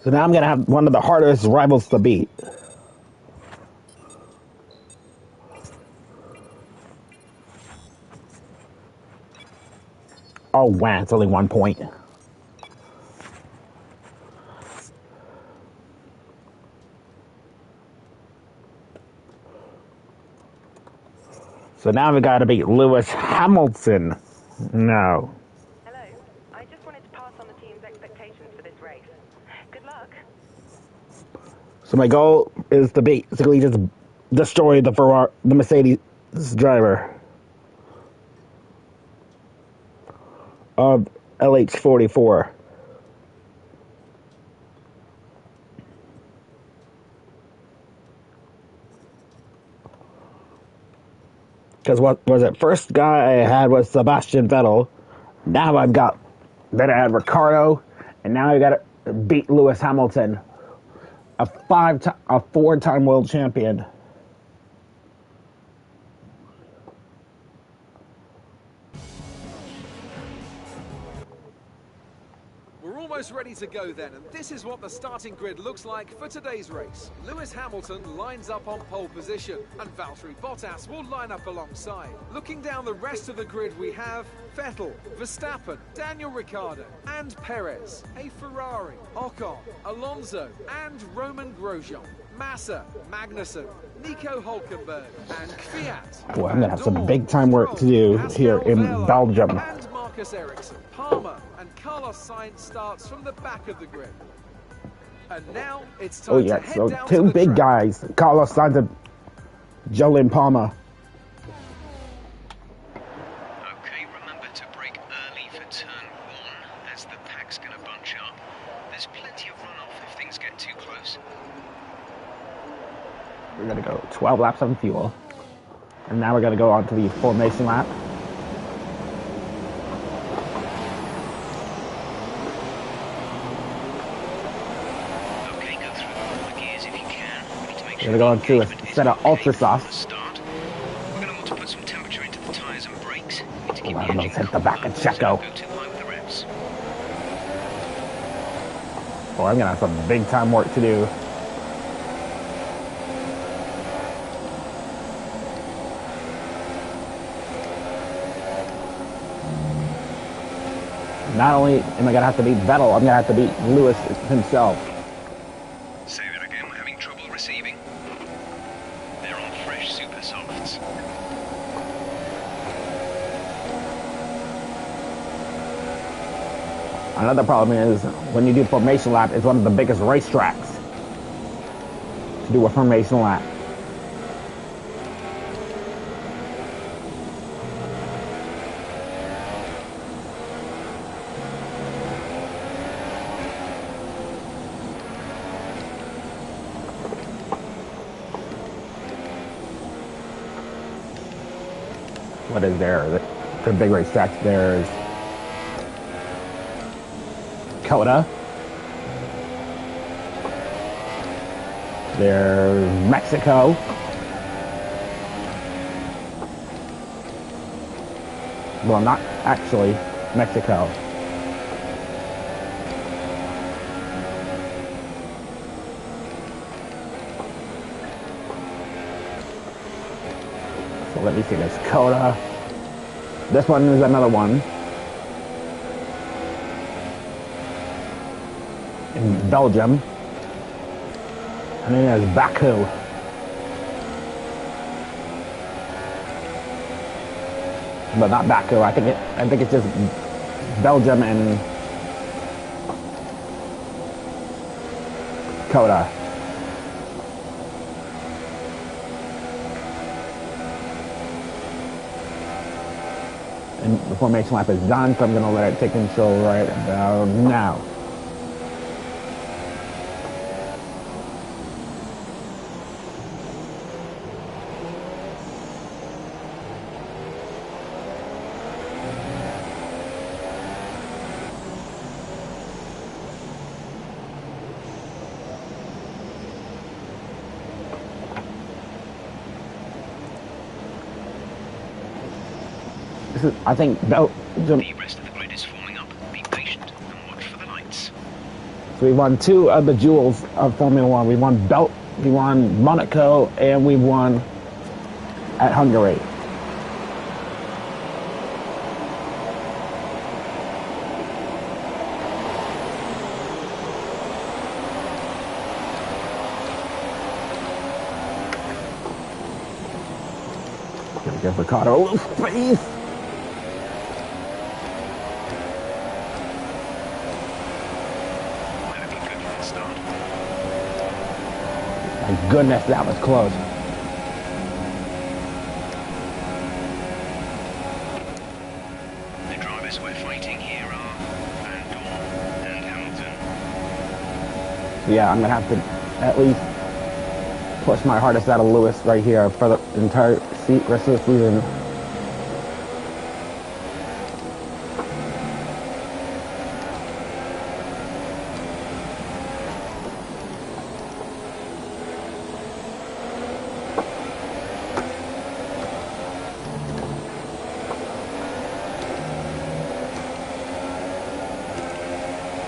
So now I'm going to have one of the hardest rivals to beat. Oh, wow, it's only 1 point. So now we got to beat Lewis Hamilton. No. Hello. I just wanted to pass on the team's expectations for this race. Good luck. So my goal is to basically just destroy the Mercedes driver of LH44. Because what was it? First guy I had was Sebastian Vettel. Now I had Ricardo, and now I got to beat Lewis Hamilton, a 4-time world champion. We're almost ready to go then, and this is what the starting grid looks like for today's race. Lewis Hamilton lines up on pole position, and Valtteri Bottas will line up alongside. Looking down the rest of the grid, we have Vettel, Verstappen, Daniel Ricciardo, and Perez, a Ferrari, Ocon, Alonso, and Roman Grosjean, Massa, Magnussen, Nico Hulkenberg, and Kvyat. Boy, I'm going to have some big-time work to do here in Belgium. And Marcus Ericsson, Palmer, and Carlos Sainz starts from the back of the grid. And now it's time to head down to the two big track. guys, Carlos Sainz and Jolyn Palmer. Okay, remember to brake early for turn 1 as the pack's going to bunch up. There's plenty of runoff if things get too close. We're going to go 12 laps on fuel. And now we're going to go on to the formation lap. Okay, go through all the gears if you can. We need to make We're sure going to go into a set of ultra softs. start. We're going to want to put some temperature into the tyres and brakes. We need to keep the Let's engine hit the cool, back of so don't Checo. go too high with the revs. Boy, I'm going to have some big-time work to do. Not only am I going to have to beat Vettel, I'm going to have to beat Lewis himself. Say that again, we're having trouble receiving. They're on fresh super softs. Another problem is when you do formation lap, it's one of the biggest racetracks to do a formation lap. What is there? The big racetracks. There's Coda. There's Mexico. Well, not actually Mexico. So let me see, there's Coda. This one is another one. In Belgium. And then there's Baku. But not Baku, I think it's just Belgium and Coda. And the formation lap is done, so I'm going to let it take control right about now. I think Belgium. The rest of the grid is forming up. Be patient and watch for the lights. So we won 2 of the jewels of Formula One. We won we won Monaco, and we won at Hungary. Gonna give Ricardo a little space. My goodness, that was close. The drivers we're fighting here are Van Dorn and Hamilton. So yeah, I'm gonna have to at least push my hardest out of Lewis right here for the entire rest of the season.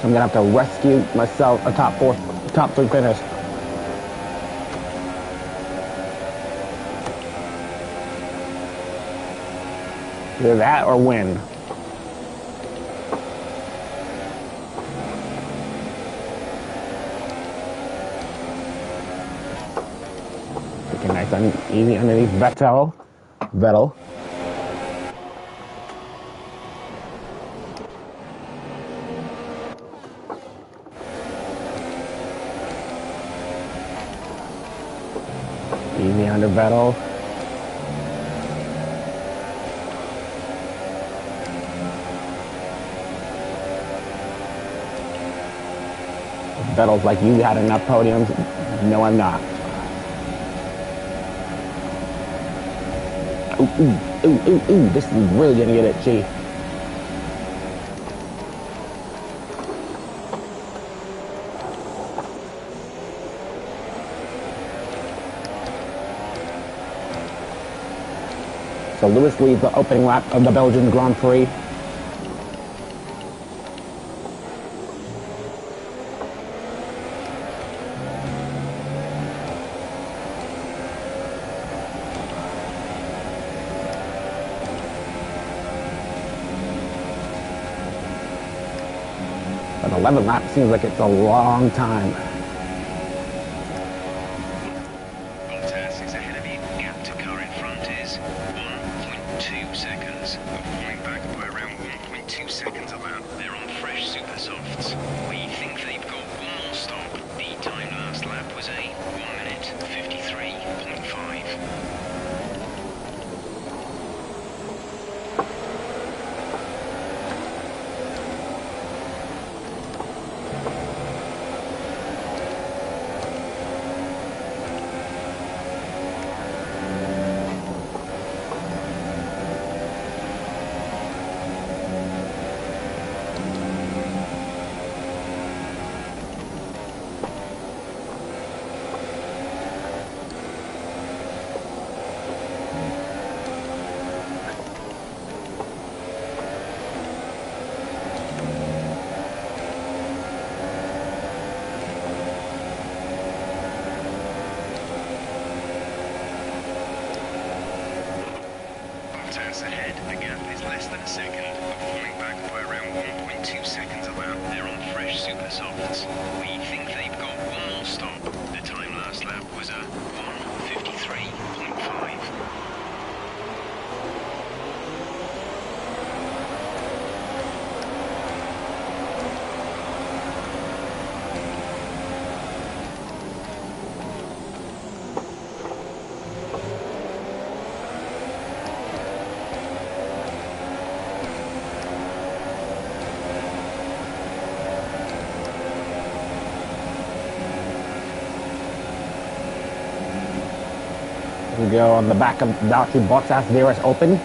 I'm gonna have to rescue myself a top 3 finish. Either that or win. Taking nice and easy underneath Vettel. Easy under Vettel. Vettel's like, you had enough podiums. No, I'm not. Ooh. This is really gonna get itchy. So Lewis leads the opening lap of the Belgian Grand Prix. But 11 laps seems like it's a long time. Bottas is ahead of you. Gap to car in front is 1.2 seconds. But falling back by around 1.2 seconds a lap. They're on fresh super softs. We think they've got one more stop. The time last lap was a 1 minute 53.5. Bottas ahead, the gap is less than a second, but falling back by around 1.2 seconds a lap. They're on fresh super softs. We think they've got one more stop. The time last lap was a 1:53.5. We go on the back of Valtteri Bottas. There is open.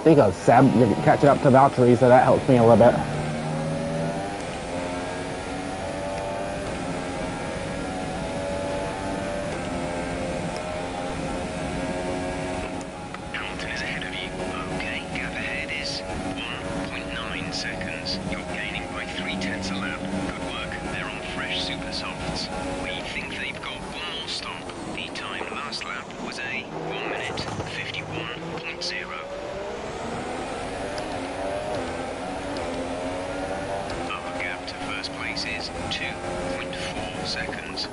think of Seb, you're catching up to Valtteri, so that helps me a little bit. Hamilton is ahead of you. Okay, gap ahead is 1.9 seconds. You're gaining by 3/10 a lap. Good work. They're on fresh super softs. We think they've got one more stop. The time last lap was a 1 minute 51.0. Our gap to first place is 2.4 seconds.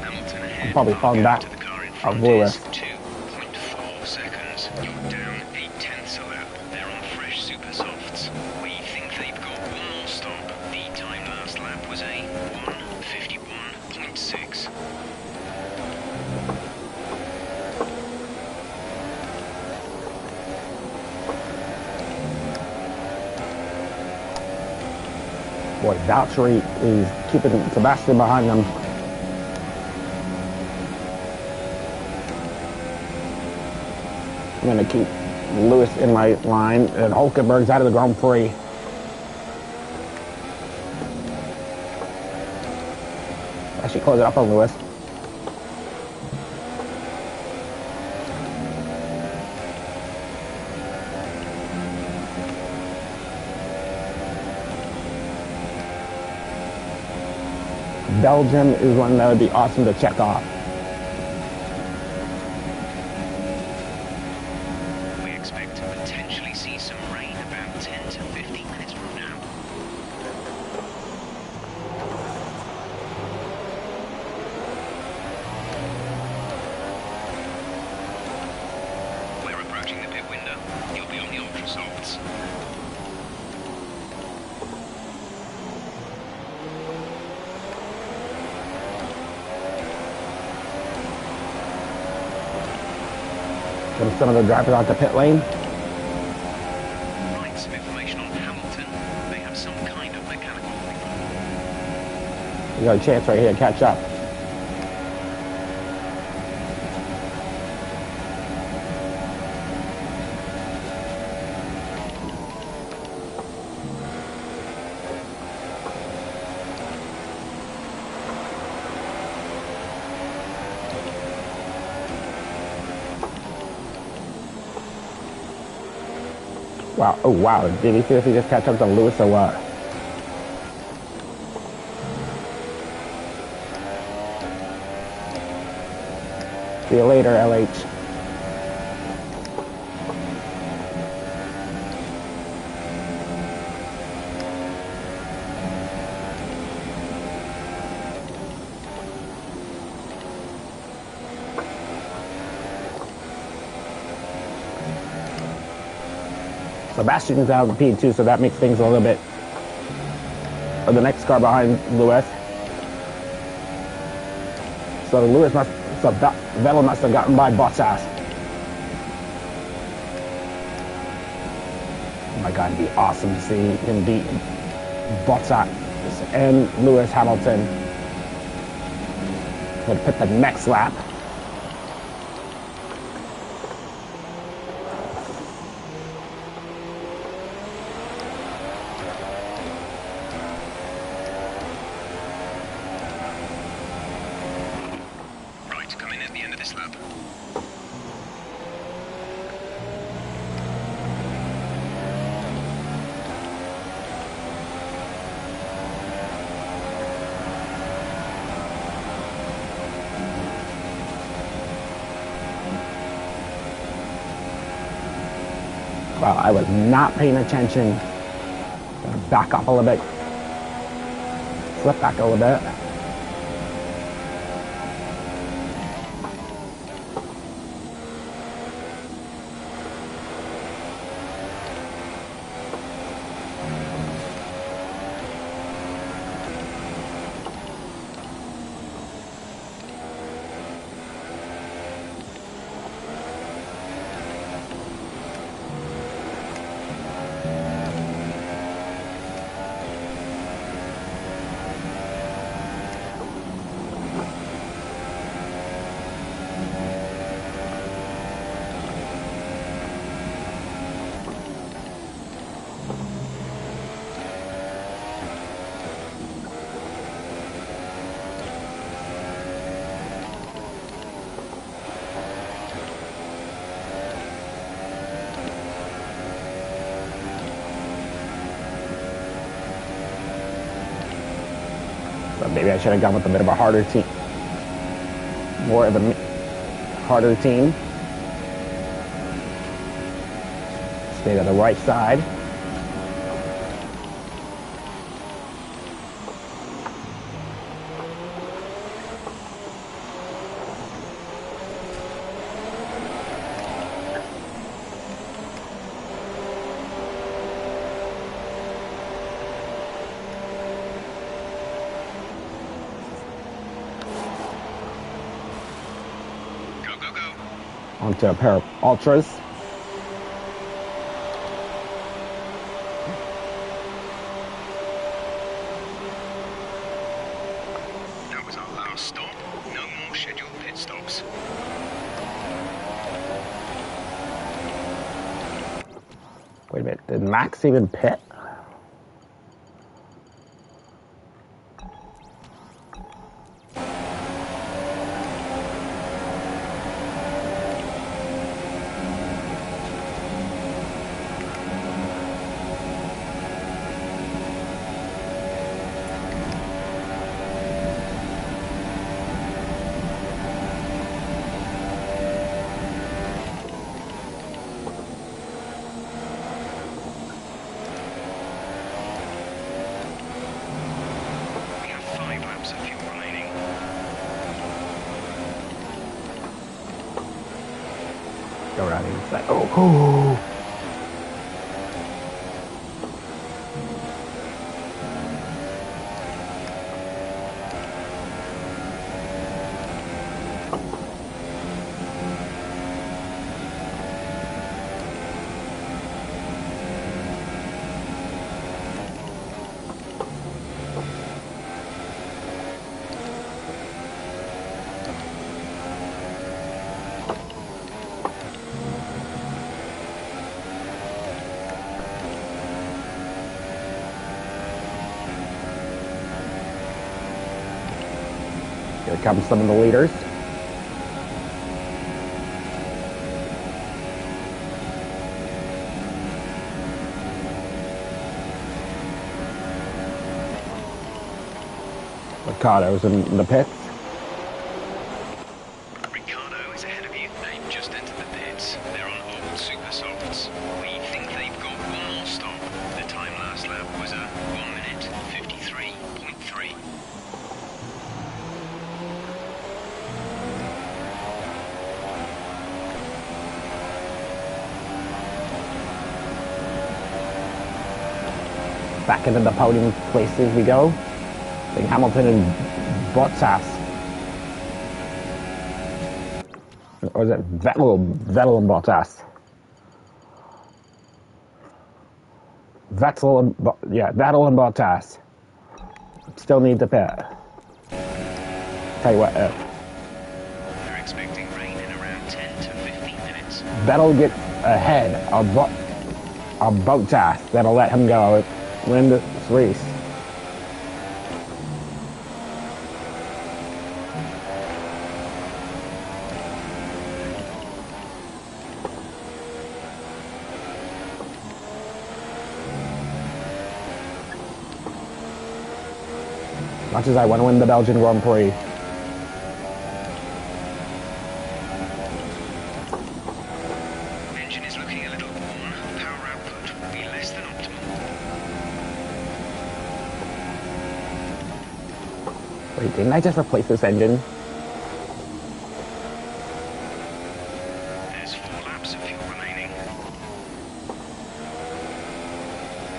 Hamilton ahead. Probably falling Our gap back to the car in of front Lewis. is 2.4 seconds. You're down 0.8 a lap. They're on fresh super softs. We think they've got one more stop. The time last lap was a 1:51.6. Boy, Valtteri is keeping Sebastian behind them. I'm going to keep Lewis in my line, and Hulkenberg's out of the Grand Prix. Actually, close it up on Lewis. Belgium is one that would be awesome to check off. We expect to potentially see some rain about 10 to 15 minutes from now. We're approaching the pit window. You'll be on the ultra softs. Get some of the drivers onto pit lane. Right, some information on Hamilton. They have some kind of mechanical problem. You got a chance right here to catch up. Wow, oh wow, did he seriously just catch up to Lewis or what? See you later, LH. Sebastian is out of the P2, so that makes things a little bit. The next car behind Lewis. So Vettel must have gotten by Bottas. Oh my God, it'd be awesome to see him beat Bottas and Lewis Hamilton. Gonna pit the next lap. Right, come in at the end of this lap. Wow, I was not paying attention. Gonna back up a little bit. Flip back a little bit. Maybe I should have gone with a bit of a harder team. More of a harder team. Stay to the right side. Onto a pair of ultras. That was our last stop. No more scheduled pit stops. Wait a minute, did Max even pit? We have 5 laps of fuel remaining. Go around inside. Oh. Here comes some of the leaders. Ricardo's in the pits. Ricardo is ahead of you. They've just entered the pits. They're on old super softs. We think they've got one more stop. The time last lap was a 1 minute 53.3. Back into the podium places we go. I think Hamilton and Bottas. Or is it Vettel and Bottas? Vettel and Bottas. Still need to pit. Tell you what, They're expecting rain in around 10 to 15 minutes. Vettel gets ahead of Bottas. That'll let him go. Win this race. Much as I want to win the Belgian Grand Prix. Engine is looking a little worn. Power output will be less than optimal. Wait, didn't I just replace this engine? There's 4 laps of fuel remaining.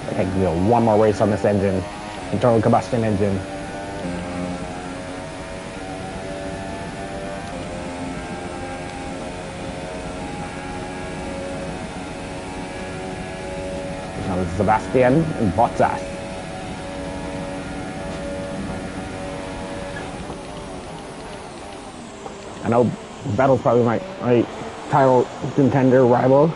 I think we'll do one more race on this engine. Internal combustion engine. Now Sebastian and Bottas. I know Vettel's probably my title contender rival.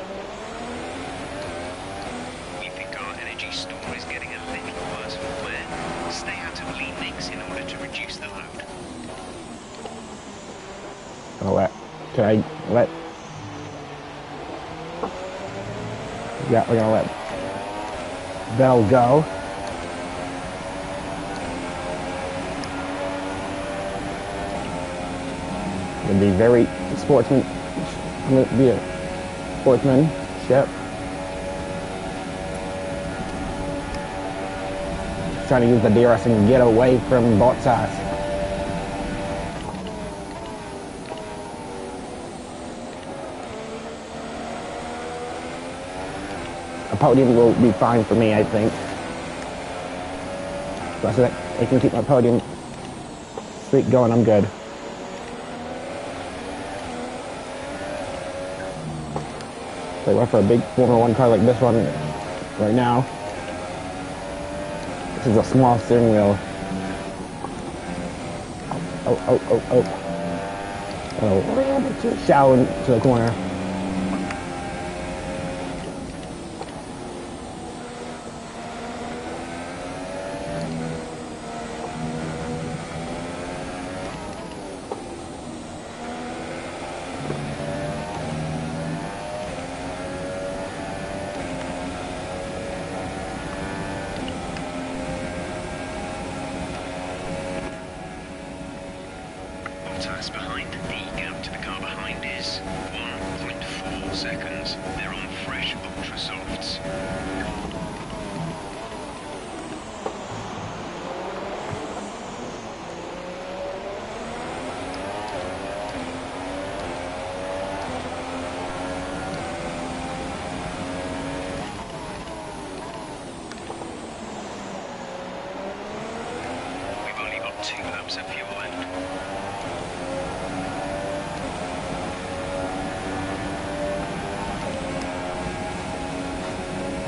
We think our energy store is getting a little worse for wear. Stay out of lean mix in order to reduce the load. Can I let? Yeah, we're gonna let Vettel go. Gonna be very sportsman. I'm gonna be a sportsmanship. Trying to use the DRS and get away from Bottas. A podium will be fine for me, I think. So that I can keep my podium streak going, I'm good. So I went for a big Formula 1 car like this one right now. This is a small steering wheel. Oh. Shallow into the corner. Bottas behind. The gap to the car behind is 1.4 seconds. They're on fresh ultra softs. We've only got 2 laps of fuel left.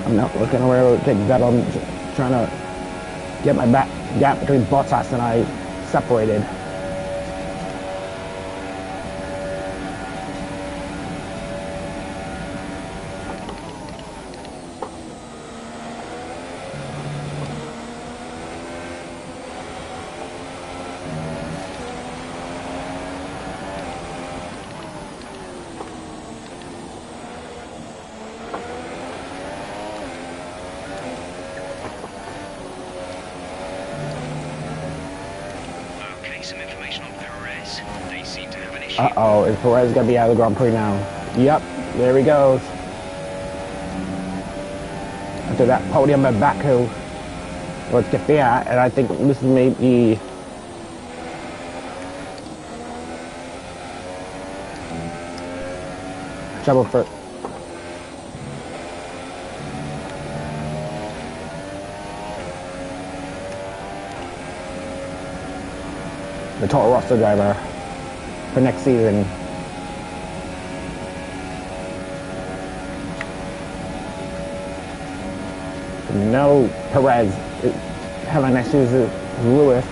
I'm not looking where to take that. I'm trying to get my back gap between Bottas and I separated. Some information on Perez. They seem to have an issue. Uh-oh, is Perez gonna be out of the Grand Prix now? Yep, there he goes. After that podium at Baku, let's get there, and I think this may be trouble for the Toro Rosso driver for next season. No Perez having issues with Lewis.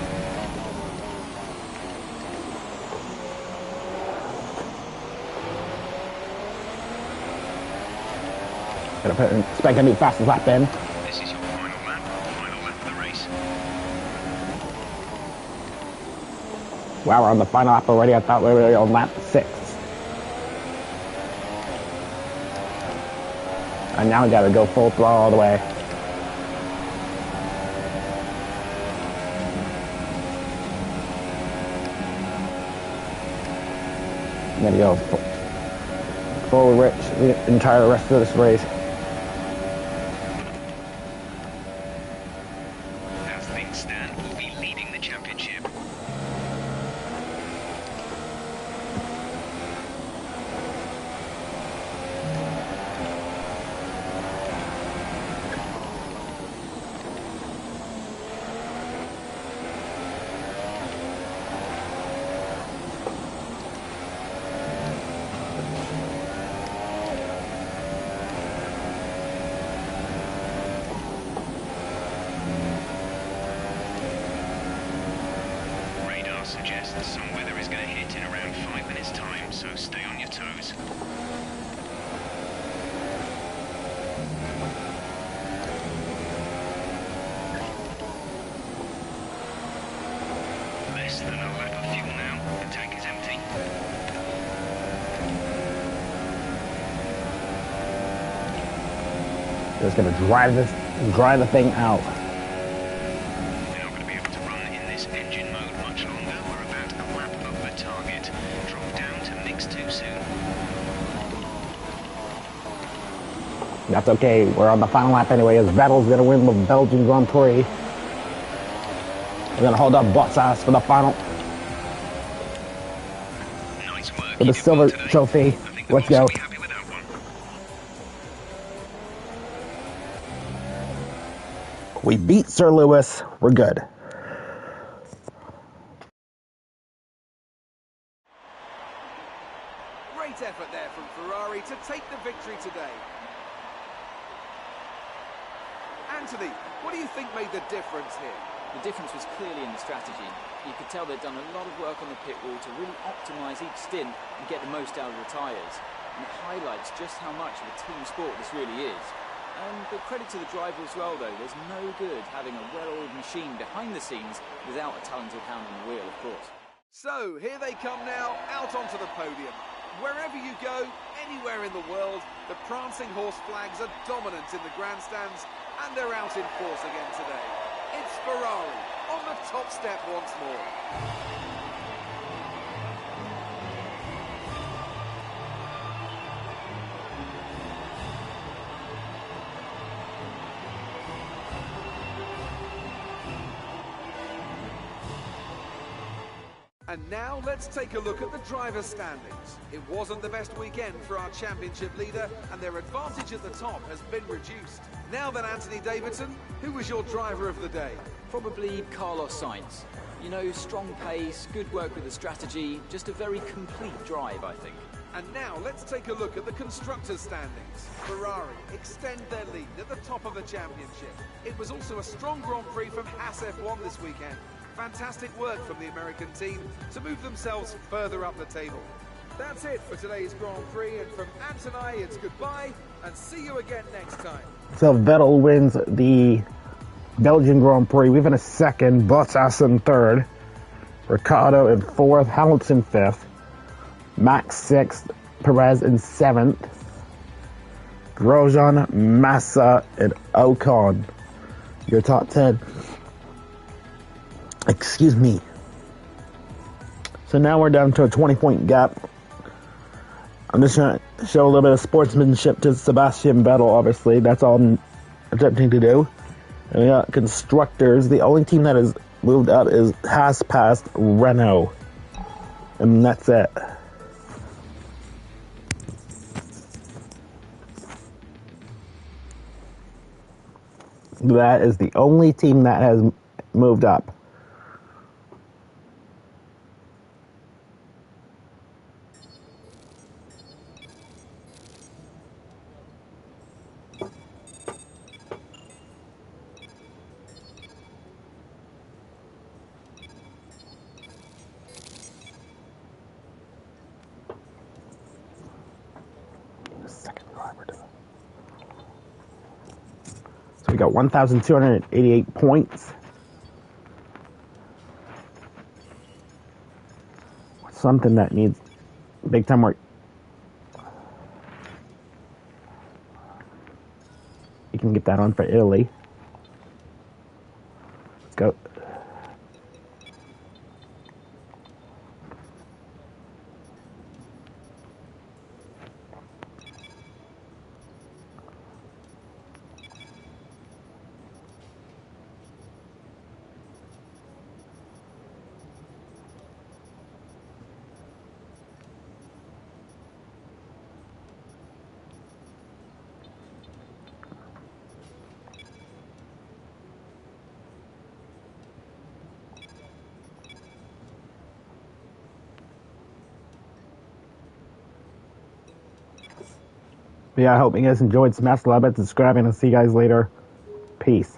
Gonna expect a new fastest lap in. This is your final lap of the race. Wow, we're on the final lap already. I thought we were on lap 6. And now we gotta go full throttle all the way. I'm gonna go full rich the entire rest of this race. As things stand, we'll be leading the championship. Suggests some weather is going to hit in around 5 minutes' time, so stay on your toes. Less than a lap of fuel now. The tank is empty. Just gonna drive the thing out. We're not going to be able to run in this engine mode much longer. We're about a lap over target. Drop down That's okay. We're on the final lap anyway, as Vettel's going to win the Belgian Grand Prix. We're going to hold up Bottas for the final. Nice work. For the silver trophy. Let's go. We beat Sir Lewis. We're good. Great effort there from Ferrari to take the victory today. Anthony, what do you think made the difference here? The difference was clearly in the strategy. You could tell they'd done a lot of work on the pit wall to really optimise each stint and get the most out of the tyres. And it highlights just how much of a team sport this really is. But credit to the driver as well, though. There's no good having a well-oiled machine behind the scenes without a talented hand on the wheel, of course. So, here they come now, out onto the podium. Wherever you go, anywhere in the world, the prancing horse flags are dominant in the grandstands, and they're out in force again today. It's Ferrari on the top step once more. And now let's take a look at the driver's standings. It wasn't the best weekend for our championship leader, and their advantage at the top has been reduced. Now then, Anthony Davidson, who was your driver of the day? Probably Carlos Sainz. You know, strong pace, good work with the strategy, just a very complete drive, I think. And now let's take a look at the constructors' standings. Ferrari extend their lead at the top of the championship. It was also a strong Grand Prix from Haas F1 this weekend. Fantastic work from the American team to move themselves further up the table. That's it for today's Grand Prix, and from Ant and I, it's goodbye, and see you again next time. So Vettel wins the Belgian Grand Prix. We've been a second, Bottas in third, Ricciardo in fourth, Hamilton fifth, Max sixth, Perez in seventh, Grosjean, Massa, and Ocon. Your top 10. Excuse me. So now we're down to a 20-point gap. I'm just going to show a little bit of sportsmanship to Sebastian Vettel, obviously. That's all I'm attempting to do. And we got constructors. The only team that has moved up has passed Renault. And that's it. That is the only team that has moved up. So we got 1,288 points. Something that needs big time work. You can get that on for Italy. Let's go. But yeah, I hope you guys enjoyed. Smash the like button, subscribe, and I'll see you guys later. Peace.